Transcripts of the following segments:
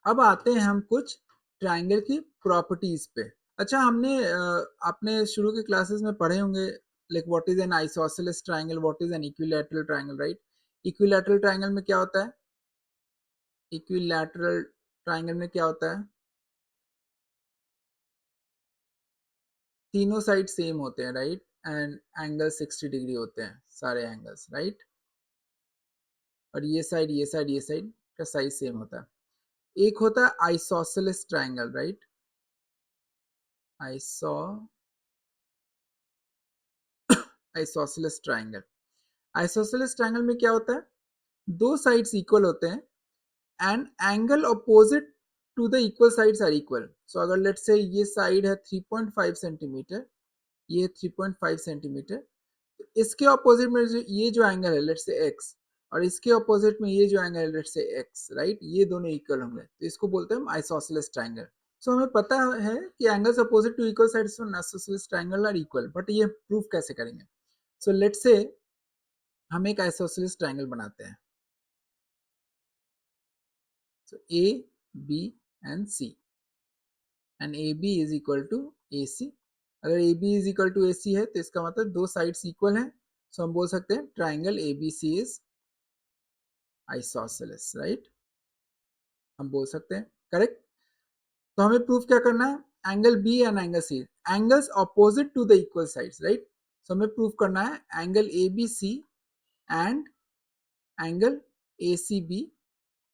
अब आते हैं हम कुछ ट्राइंगल की प्रॉपर्टीज पे। अच्छा, हमने आपने शुरू के क्लासेस में पढ़े होंगे like what is an isosceles triangle, what is an equilateral triangle, right? Equilateral triangle में क्या होता है? इक्विलैटरल ट्राइंगल में क्या होता है? तीनों साइड सेम होते हैं, राइट? एंड एंगल 60 डिग्री होते हैं, सारे एंगल्स, राइट? और ये साइड का साइज सेम होता है। एक होता है isosceles triangle, right? Isosceles triangle. Isosceles triangle में क्या होता है? दो साइड्स इक्वल होते हैं and angle opposite to the equal sides are equal. So अगर लेट्स से ये साइड है 3.5 सेंटीमीटर, ये 3.5 सेंटीमीटर, तो इसके ऑपोजिट में ये जो एंगल है लेट्स से x, और इसके ऑपोजिट में ये जो एंगल है लेट्स से x, राइट? ये दोनों इक्वल होंगे, तो इसको बोलते हैं हम आइसोसेलेस ट्राइंगल। सो हमें पता है कि angles opposite to equal sides on isosceles triangle are equal, but ये प्रूफ कैसे करेंगे? सो लेट्स से हम एक आइसोसेलेस ट्राइंगल बनाते हैं। So A, B and C and AB is equal to AC। अगर AB is equal to AC है तो इसका मतलब दो साइड्स इक्वल हैं, सो हम बोल सकते हैं triangle ABC is isosceles, right? हम बोल सकते हैं, करेक्ट? तो हमें प्रूफ क्या करना है? Angle B and angle C, angles opposite to the equal sides, right? So हमें प्रूफ करना है angle ABC and angle ACB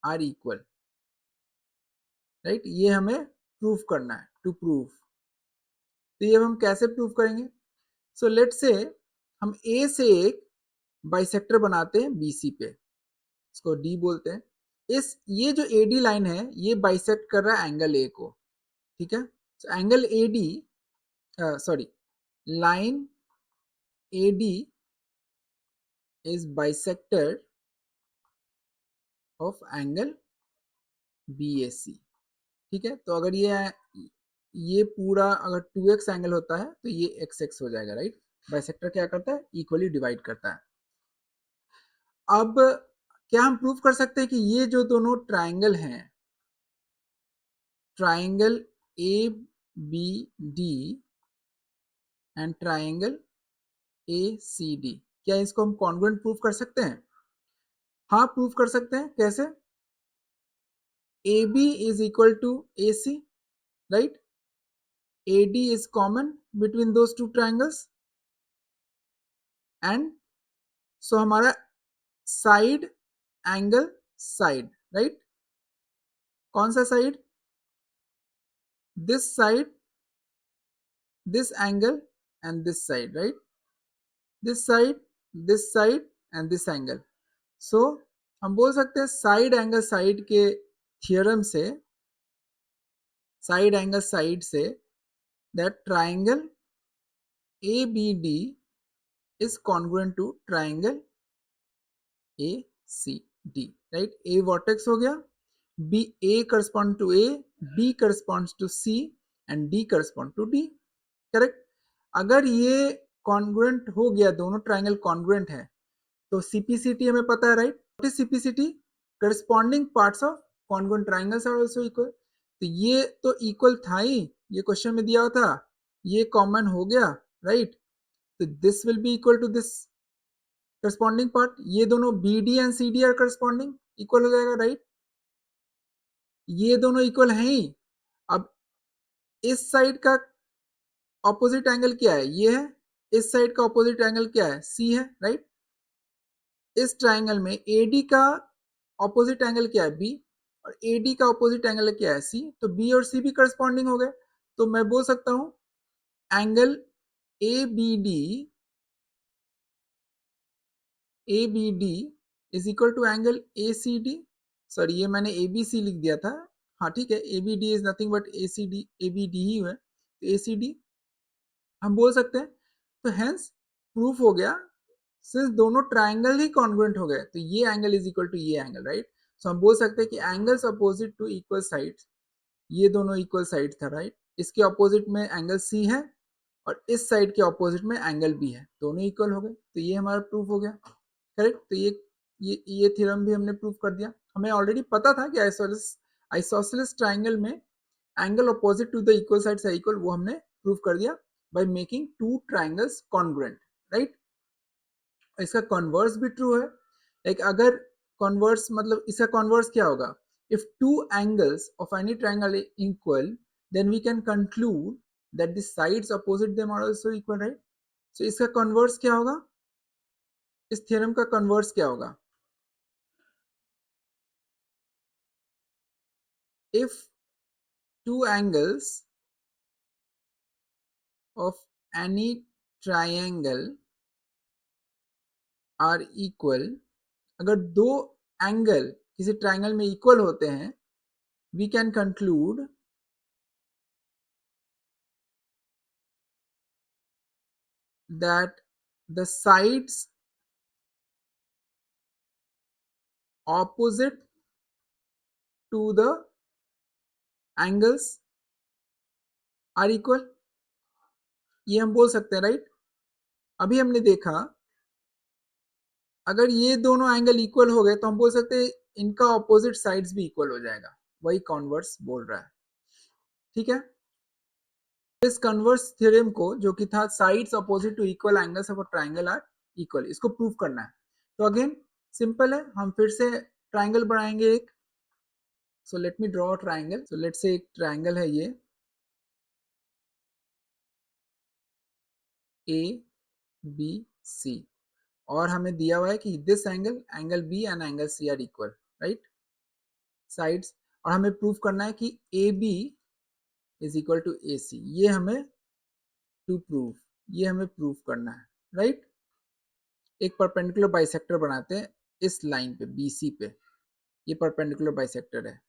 are equal, right? ये हमें प्रूफ करना है, टू प्रूफ। तो ये हम कैसे प्रूफ करेंगे? सो लेट से हम ए से एक बाइसेक्टर बनाते हैं बीसी पे, इसको डी बोलते हैं। इस ये जो एडी लाइन है ये बाइसेक्ट कर रहा है एंगल ए को, ठीक है? So angle AD, sorry, line AD is bisector of angle BAC, ठीक है? तो अगर ये पूरा अगर 2x एंगल होता है तो ये xx हो जाएगा, राइट? बाइसेक्टर क्या करता है? इक्वली डिवाइड करता है। अब क्या हम प्रूव कर सकते हैं कि ये जो दोनों ट्राइंगल हैं, triangle A B D and triangle A C D, क्या इसको हम कॉन्ग्रुएंट प्रूव कर सकते हैं? हाँ, प्रूव कर सकते हैं। कैसे? A B is equal to A C, right? A D is common between those two triangles and so हमारा साइड एंगल साइड, राइट? कौन सा side? This side, this angle and this side, right? this side and this angle। so हम बोल सकते हैं side angle side के theorem से, side angle side से, that triangle ABD is congruent to triangle ACD, right? A vertex हो गया, B A correspond to A, B corresponds to C and D correspond to D, correct? अगर ये congruent हो गया, दोनों triangle congruent है, तो सीपीसीटी हमें पता है, right? What is CPCT? Corresponding parts of congruent triangles are also equal. तो ये तो इक्वल था ही, ये क्वेश्चन में दिया हुआ था, ये कॉमन हो गया, राइट? तो this will be equal to this corresponding part, ये दोनों BD and CD are corresponding, equal हो जाएगा, राइट? ये दोनों इक्वल है ही। अब इस साइड का ऑपोजिट एंगल क्या है? ये है। इस साइड का ऑपोजिट एंगल क्या है? C है, राइट? इस ट्राइंगल में AD का ऑपोजिट एंगल क्या है? B, और AD का ऑपोजिट एंगल क्या है? C। तो B और C भी करस्पॉन्डिंग हो गए, तो मैं बोल सकता हूं angle ABD is equal to angle ACD। Sorry, ये मैंने ABC लिख दिया था, हाँ ठीक है, ABD is nothing but ACD, ABD ही है, तो ACD हम बोल सकते हैं। तो हेंस प्रूफ हो गया, सिंस दोनों ट्राइंगल ही कॉन्ग्रुएंट हो गए, तो ये एंगल इज इक्वल टू ये एंगल, राइट? सो हम बोल सकते हैं कि angles opposite to equal sides, ये दोनों इक्वल साइड था, राइट? इसके अपोजिट में एंगल C है और इस साइड के अपोजिट में एंगल B है, दोनों इक्वल हो गए, तो ये हमारा प्रूफ हो गया, करेक्ट? तो ये थ्योरम भी हमने प्रूफ कर दिया। हमें ऑलरेडी पता था कि आइसोसेलेस ट्राइंगल में angle opposite to the equal sides are equal, वो हमने प्रूव कर दिया by making two triangles congruent, right. इसका कन्वर्स भी ट्रू है, लाइक अगर कन्वर्स मतलब इसका कन्वर्स क्या होगा, if two angles of any triangle equal then we can conclude that the sides opposite them are also equal, right. So इसका converse क्या होगा, इस थ्योरम का कन्वर्स क्या होगा, if two angles of any triangle are equal, अगर दो angle किसी ट्राइंगल में इक्वल होते हैं, we can conclude that the sides opposite to the angles are equal, ये हम बोल सकते हैं, राइट। अभी हमने देखा अगर ये दोनों एंगल इक्वल हो गए तो हम बोल सकते हैं इनका ऑपोजिट साइड्स भी इक्वल हो जाएगा, वही कॉन्वर्स बोल रहा है, ठीक है। इस कन्वर्स थ्योरम को जो कि था sides opposite to equal angles of a triangle are equal, इसको प्रूव करना है। तो अगेन सिंपल है, हम फिर से ट्रायंगल बनाएंगे एक। So let me draw a triangle. So let's say एक ट्रायंगल है ये ए बी सी, और हमें दिया हुआ है कि this angle, angle B and angle C are equal, right, sides. और हमें प्रूव करना है कि A B is equal to A C, ये हमें टू प्रूव, ये हमें प्रूव करना है, राइट। एक परपेंडिकुलर बाइसेक्टर बनाते हैं इस लाइन पे BC पे, ये परपेंडिकुलर बाइसेक्टर है,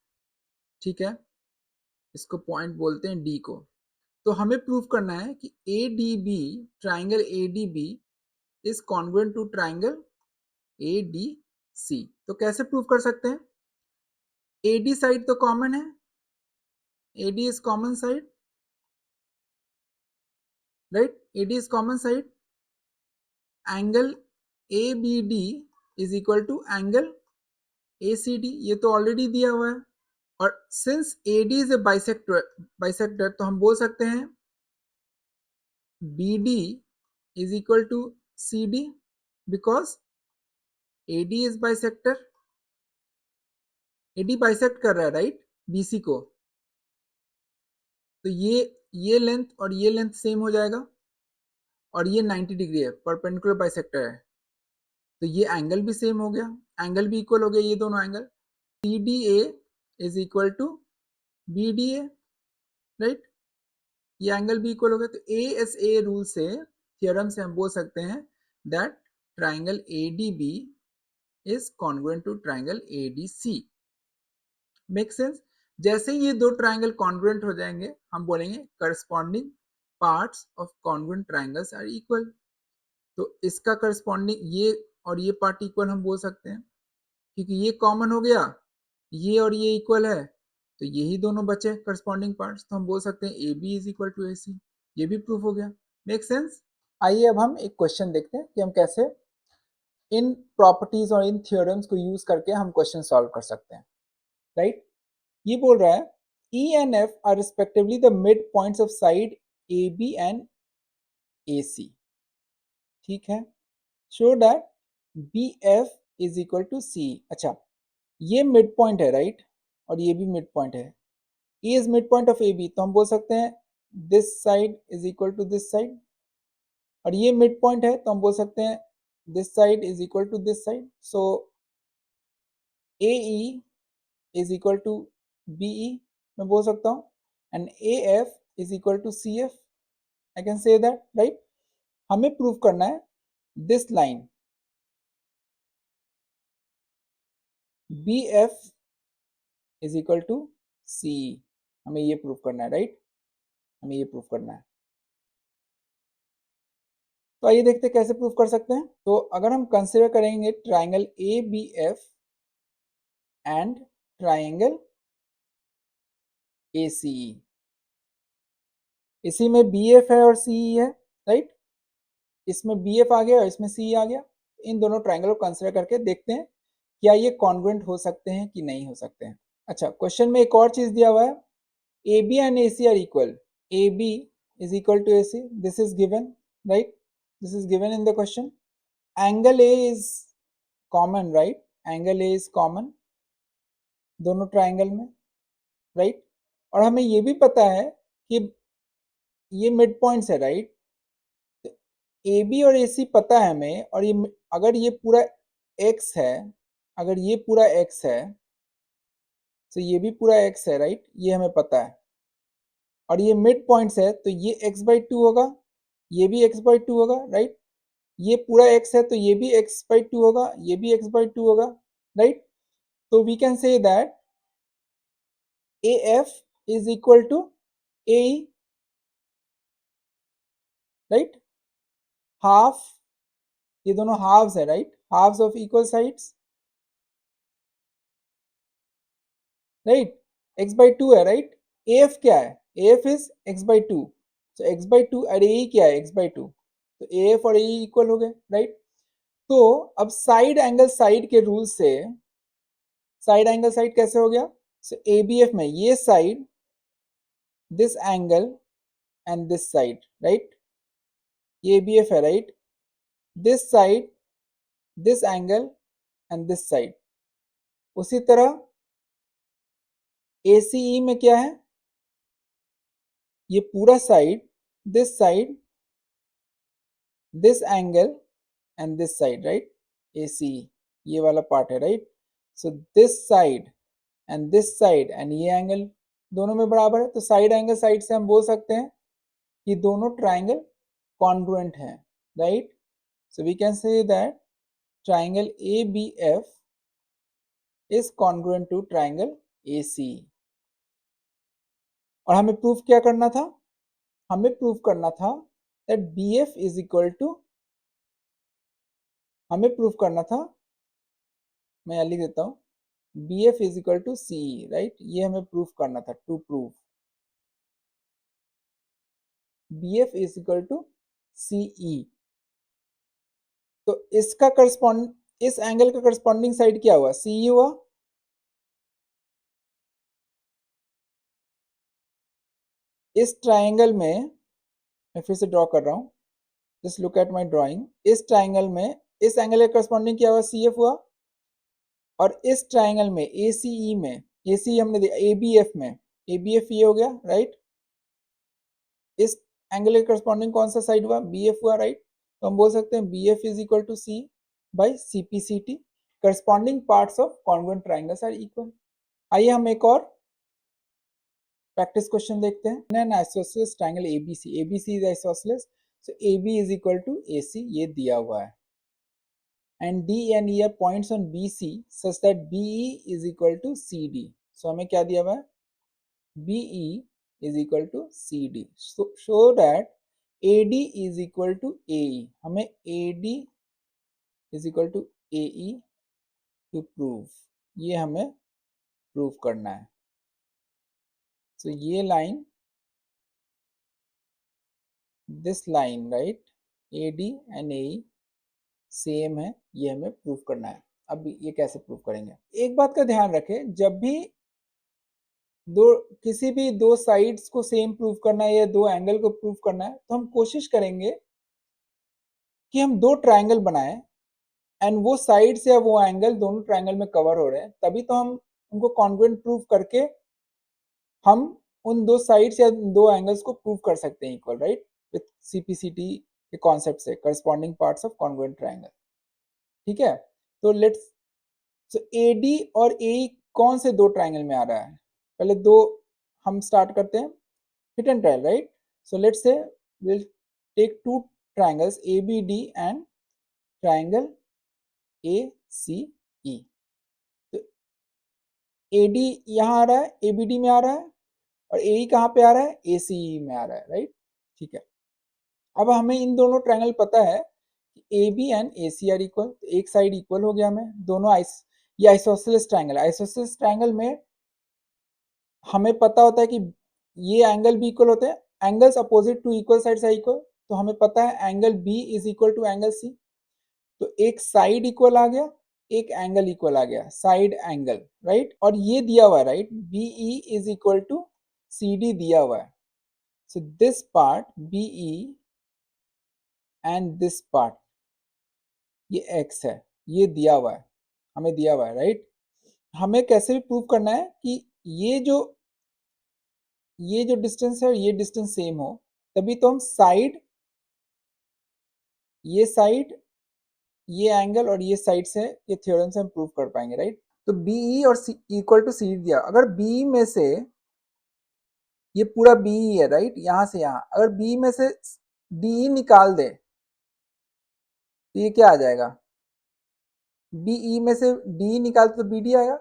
ठीक है। इसको पॉइंट बोलते हैं D को। तो हमें प्रूव करना है कि ADB, triangle ADB is congruent to triangle ADC। तो कैसे प्रूव कर सकते हैं, AD साइड तो कॉमन है, AD is common side, right, AD is common side, angle ABD is equal to angle ACD, ये तो ऑलरेडी दिया हुआ है। और since AD is a bisector तो हम बोल सकते हैं BD is equal to CD because AD is bisector, AD bisect कर रहा है, राइट, BC को। तो ये लेंथ और ये लेंथ सेम हो जाएगा, और ये 90 डिग्री है, परपेंडिकुलर बाइसेक्टर है, तो ये एंगल भी सेम हो गया, एंगल भी इक्वल हो गया, ये दोनों angle CDA is equal to BDA, right, ये एंगल भी इक्वल हो गया। तो ASA रूल से, थ्योरम से हम बोल सकते हैं that triangle ADB is congruent to triangle ADC। Make sense. जैसे ही ये दो ट्राइंगल कॉन्ग्रुएंट हो जाएंगे हम बोलेंगे corresponding parts of congruent triangles are equal. तो इसका करस्पॉन्डिंग ये और ये पार्ट इक्वल हम बोल सकते हैं, क्योंकि ये कॉमन हो गया, ये और ये इक्वल है, तो यही दोनों बचे करस्पॉन्डिंग पार्ट्स, तो हम बोल सकते हैं AB is equal to AC। ये भी प्रूफ हो गया, मेक सेंस। आइए अब हम एक क्वेश्चन देखते हैं कि हम कैसे इन प्रॉपर्टीज और इन थ्योरम्स को यूज करके हम क्वेश्चन सॉल्व कर सकते हैं, राइट। ये बोल रहा है E and F are respectively the mid points of side AB and AC, ठीक है। Show that BF is equal to C। अच्छा, ये मिड पॉइंट है, राइट, और ये भी मिड पॉइंट है। E is midpoint of AB, तो हम बोल सकते हैं this side is equal to this side, और ये मिड पॉइंट है तो हम बोल सकते हैं this side is equal to this side. So AE is equal to BE मैं बोल सकता हूँ, and AF is equal to CF, I can say that, right. हमें प्रूव करना है this line BF is equal to CE, हमें ये prove करना है, राइट, हमें ये प्रूव करना है। तो आइए देखते हैं कैसे प्रूव कर सकते हैं। तो अगर हम कंसिडर करेंगे triangle ABF and triangle ACE, इसी में BF है और CE है, राइट, इसमें BF आ गया और इसमें CE आ गया। इन दोनों ट्राइंगल को कंसिडर करके देखते हैं क्या ये कॉन्ग्रुएंट हो सकते हैं कि नहीं हो सकते हैं। अच्छा, क्वेश्चन में एक और चीज दिया हुआ है, A B and A C are equal, A B is equal to A C, this is given, right, this is given in the question. Angle A is common, right, angle A is common दोनों triangle में, right, और हमें ये भी पता है कि ये मिड पॉइंट्स है, राइट, ए बी और ए सी पता है हमें, और ये अगर ये पूरा x है, अगर ये पूरा x है तो ये भी पूरा x है, राइट, ये हमें पता है, और ये मिड पॉइंट्स है तो ये x/2 होगा, ये भी x/2 होगा, राइट, ये पूरा x है तो ये भी x/2 होगा, ये भी x/2 होगा, राइट। तो we can say that AF is equal to AE, right, half, ये दोनों हाफ्स है, right, halves of equal sides, right, x/2 है, राइट, AF क्या है, AF is x/2, so x/2 और AE क्या है, x/2, तो AF और AE इक्वल हो गए, राइट। तो अब साइड एंगल साइड के रूल से साइड एंगल साइड कैसे हो गया, सो ABF में ये side, this angle and this side, right, ये ABF है, right, this side, this angle and this side. उसी तरह ACE में क्या है, ये पूरा side, this angle and this side, right, ACE ये वाला पार्ट है, right, so this side and this side and ये एंगल दोनों में बराबर है, तो साइड एंगल साइड से हम बोल सकते हैं कि दोनों ट्राइंगल कॉन्ग्रुएंट हैं, right, so we can say that triangle ABF is congruent to triangle AC। और हमें प्रूफ क्या करना था, हमें प्रूफ करना था that BF is equal to, हमें प्रूफ करना था, मैं यहाँ लिख देता हूँ, BF is equal to CE, right, ये हमें प्रूफ करना था, to proof BF is equal to CE। तो इसका करस्पॉन्ड, इस एंगल का करस्पॉन्डिंग साइड क्या हुआ, CE हुआ, इस ट्राइंगल में, मैं फिर से ड्रॉ कर रहा हूँ, just look at my drawing, इस ट्राइंगल में इस एंगल का करस्पॉन्डिंग क्या हुआ, CF हुआ, और इस ट्राइंगल में ACE में, ACE हमने दिया ABF में, ABF ये हो गया, राइट, इस एंगल के करस्पॉन्डिंग कौन सा साइड हुआ, BF हुआ, राइट, तो हम बोल सकते हैं BF is equal to C by CPCT, corresponding parts of congruent triangles are equal. आइए हम एक और प्रैक्टिस क्वेश्चन देखते हैं। An isosceles triangle ABC, ABC is isosceles, so AB is equal to AC, ये दिया हुआ है, and D and E are points on BC such that BE is equal to CD, so हमें क्या दिया हुआ है, BE is equal to CD, so show that AD is equal to AE, हमें AD is equal to AE to prove, ये हमें prove करना है। so ये line, this line, right, AD and AE same है, ये हमें प्रूव करना है। अब ये कैसे प्रूव करेंगे, एक बात का ध्यान रखें, जब भी किसी भी दो साइड्स को सेम प्रूव करना है या दो एंगल को प्रूव करना है, तो हम कोशिश करेंगे कि हम दो ट्राइंगल बनाएं एंड वो साइड्स या वो एंगल दोनों ट्राइंगल में कवर हो रहे हैं, तभी तो हम उनको कॉन्ग्रुएंट प्रूव करके हम उन दो साइड्स या दो एंगल्स को प्रूव कर सकते हैं इक्वल, राइट, विथ CPCT के कॉन्सेप्ट से, corresponding parts of congruent triangle, ठीक है। तो लेट्स, सो AD और AE कौन से दो ट्राइंगल में आ रहा है, पहले दो हम स्टार्ट करते हैं, hit and trial, right, so let's say we'll take two triangles ABD and triangle ACE, तो AD यहाँ आ रहा है, ABD में आ रहा है, और AE कहाँ पे आ रहा है, ACE में आ रहा है, राइट, ठीक है। अब हमें इन दोनों ट्राइंगल पता है कि AB and AC are equal, तो एक साइड इक्वल हो गया हमें, दोनों ये आइसोसेलेस ट्राइंगल, आइसोसेलेस ट्राइंगल में हमें पता होता है कि ये एंगल भी इक्वल होते हैं, angles opposite to equal sides are equal, तो हमें पता है angle B is equal to angle C, तो एक साइड इक्वल आ गया, एक एंगल इक्वल आ गया, साइड एंगल, राइट। और ये दिया हुआ है, right, BE is equal to CD दिया हुआ है। So this part BE and this part ये x है, ये दिया हुआ है, हमें दिया हुआ है, राइट। हमें कैसे भी प्रूव करना है कि ये जो डिस्टेंस है और ये डिस्टेंस सेम हो, तभी तो हम साइड, ये एंगल और ये साइड से ये थ्योरम से हम प्रूव कर पाएंगे, राइट। तो BE और इक्वल टू CD दिया, अगर BE में से ये पूरा BE है, राइट, यहां से यहां, अगर BE में से DE निकाल दे तो ये क्या आ जाएगा, BE में से DE निकाल तो BD आएगा,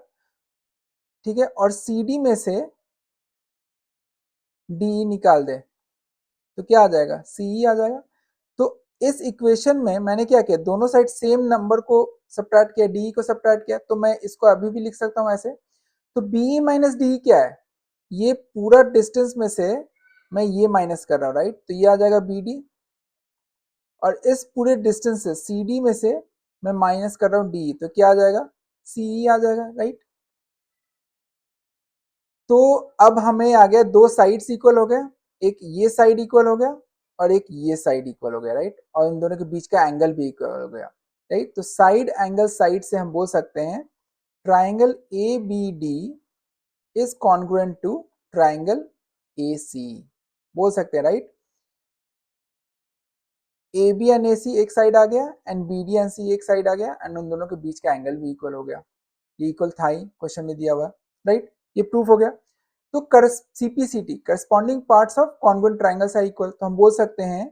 ठीक है। और CD में से DE निकाल दे तो क्या आ जाएगा, CE आ जाएगा। तो इस इक्वेशन में मैंने क्या किया, दोनों साइड सेम नंबर को सब्ट्रैक्ट किया, DE को सब्ट्रैक्ट किया, तो मैं इसको अभी भी लिख सकता हूं ऐसे। तो BE माइनस DE क्या है, ये पूरा डिस्टेंस में से मैं ये माइनस कर रहा हूं, राइट। तो ये आ जाएगा BD, और इस पूरे डिस्टेंस से CD में से मैं माइनस कर रहा हूं DE, तो क्या आ जाएगा, CE आ जाएगा, राइट। तो अब हमें आ गया, दो साइड्स इक्वल हो गए, एक ये साइड इक्वल हो गया और एक ये साइड इक्वल हो गया, राइट। और इन दोनों के बीच का एंगल भी इक्वल हो गया, राइट। तो साइड एंगल साइड से हम बोल सकते हैं triangle ABD is congruent to triangle AC, बोल सकते हैं, राइट। AB एंड AC एक साइड आ गया एंड BD एंड C एक साइड आ गया एंड उन दोनों के बीच का एंगल भी इक्वल हो गया, ये इक्वल था ही क्वेश्चन में दिया हुआ, राइट। ये प्रूफ हो गया। तो CPCT corresponding parts of congruent triangles are equal, तो हम बोल सकते हैं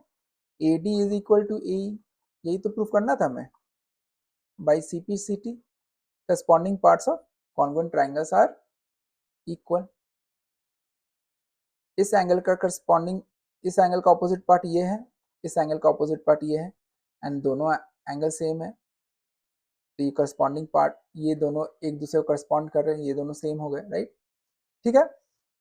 AD is equal to AE, यही तो प्रूफ करना था हमें, by CPCT corresponding parts of congruent triangles are equal. इस एंगल का करस्पॉन्डिंग, इस एंगल का ऑपोजिट पार्ट ये है, इस एंगल का ऑपोजिट पार्ट ये है एंड दोनों एंगल सेम है, तो ये करस्पॉन्डिंग पार्ट, ये दोनों एक दूसरे को करस्पॉन्ड कर रहे हैं, ये दोनों सेम हो गए, राइट। ठीक है।